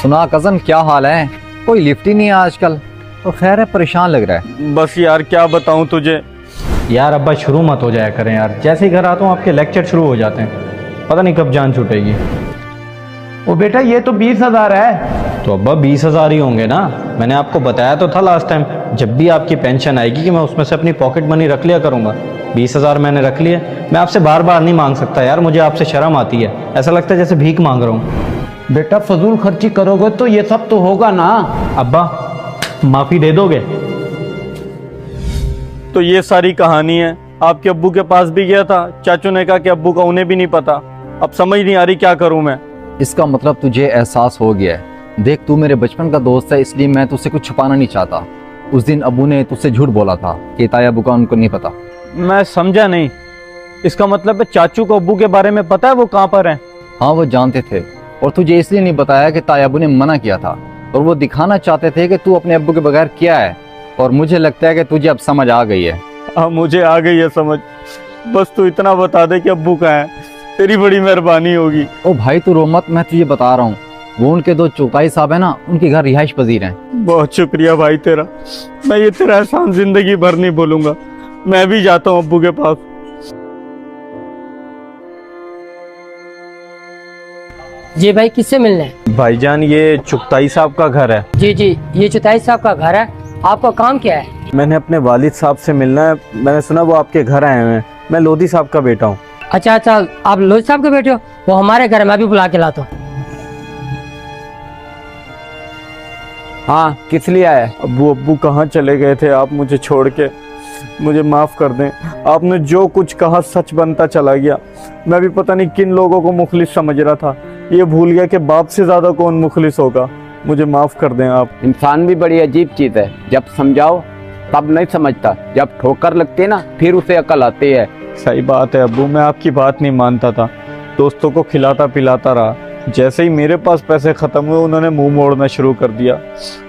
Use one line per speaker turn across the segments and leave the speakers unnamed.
सुना कज़न, क्या हाल है? कोई लिफ्ट ही नहीं है आजकल। तो खैर है, परेशान लग रहा है।
बस यार क्या बताऊं तुझे।
यार अब्बा शुरू मत हो जाया करें यार, जैसे ही घर आता हूँ आपके लेक्चर शुरू हो जाते हैं, पता नहीं कब जान छूटेगी।
ओ बेटा, ये तो 20,000 है।
तो अब्बा 20,000 ही होंगे ना, मैंने आपको बताया तो था लास्ट टाइम, जब भी आपकी पेंशन आएगी कि मैं उसमें से अपनी पॉकेट मनी रख लिया करूँगा। 20,000 मैंने रख लिए। मैं आपसे बार बार नहीं मांग सकता यार, मुझे आपसे शर्म आती है, ऐसा लगता है जैसे भीख मांग रहा हूँ।
बेटा फजूल खर्ची करोगे तो ये सब तो होगा ना।
अब्बा माफ़ी दे दोगे?
तो ये सारी कहानी है। आपके अब्बू के पास भी गया था, चाचू ने कहा कि अब्बू का उन्हें भी नहीं पता। अब समझ नहीं आ रही क्या करूं मैं।
इसका मतलब तुझे एहसास हो गया है। देख, तू मेरे बचपन का दोस्त है, इसलिए मैं तुझसे कुछ छुपाना नहीं चाहता। उस दिन अब्बू ने तुझसे झूठ बोला था कि ताया अब्बू का उनको नहीं पता।
मैं समझा नहीं। इसका मतलब है चाचू को अब्बू के बारे में पता है, वो कहाँ पर है?
हाँ, वो जानते थे, और तुझे इसलिए नहीं बताया कि ताया अब्बू ने मना किया था, और वो दिखाना चाहते थे कि तू अपने अब्बू के बगैर क्या है। और मुझे लगता है कि तुझे अब समझ आ गई है।
हाँ, मुझे आ गई है समझ। बस तू इतना बता दे कि अब्बू कहाँ है, तेरी बड़ी मेहरबानी होगी।
ओ भाई तू रो मत, मैं तुझे बता रहा हूँ। वो उनके दो चौथाई साहब है ना, उनके घर रिहाइश पजीर हैं।
बहुत शुक्रिया भाई तेरा। मैं ये तेरा एहसान जिंदगी भर नहीं भूलूंगा। मैं भी जाता हूँ अब्बू के पास।
जी भाई, किससे मिलना है?
भाईजान, ये चुगताई साहब का घर है।
जी जी, ये चुताई साहब का घर है। आपका काम क्या है?
मैंने अपने वालिद साहब से मिलना है। मैंने सुना वो आपके घर आए हुए हैं। मैं लोधी साहब का बेटा हूँ।
अच्छा अच्छा, आप लोधी साहब के बेटे हो? वो हमारे घर है, मैं भी बुला के लाता हूँ।
हाँ, किस लिए आया?
अब्बू कहाँ चले गए थे आप मुझे छोड़ के? मुझे माफ़ कर दें। आपने जो कुछ कहा सच बनता चला गया। मैं भी पता नहीं किन लोगों को मुखलिस समझ रहा था। ये भूल गया कि बाप से ज़्यादा कौन मुखलिस होगा। मुझे माफ़ कर दें आप।
इंसान भी बड़ी अजीब चीज है, जब समझाओ तब नहीं समझता, जब ठोकर लगती है ना फिर उसे अकल आती है।
सही बात है अब्बू, मैं आपकी बात नहीं मानता था। दोस्तों को खिलाता पिलाता रहा। जैसे ही मेरे पास पैसे ख़त्म हुए, उन्होंने मुंह मोड़ना शुरू कर दिया।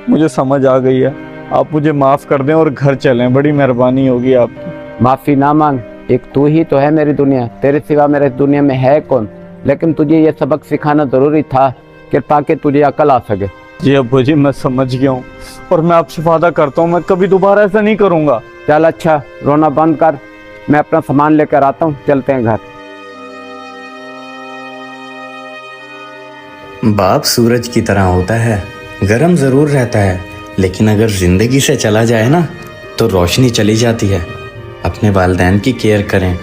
मुझे समझ आ गई है। आप मुझे माफ़ कर दें और घर चलें, बड़ी मेहरबानी होगी आपकी।
माफी ना मांग, एक तू ही तो है मेरी दुनिया, तेरे सिवा मेरे दुनिया में है कौन। लेकिन तुझे ये सबक सिखाना जरूरी था, कृपा के तुझे अकल आ सके।
जी अब्बू जी, मैं समझ गया हूँ, और मैं आपसे वादा करता हूँ मैं कभी दोबारा ऐसा नहीं करूँगा।
चल अच्छा, रोना बंद कर, मैं अपना सामान लेकर आता हूँ, चलते हैं घर।
बाप सूरज की तरह होता है, गरम ज़रूर रहता है, लेकिन अगर ज़िंदगी से चला जाए ना तो रोशनी चली जाती है। अपने वालिदैन की केयर करें,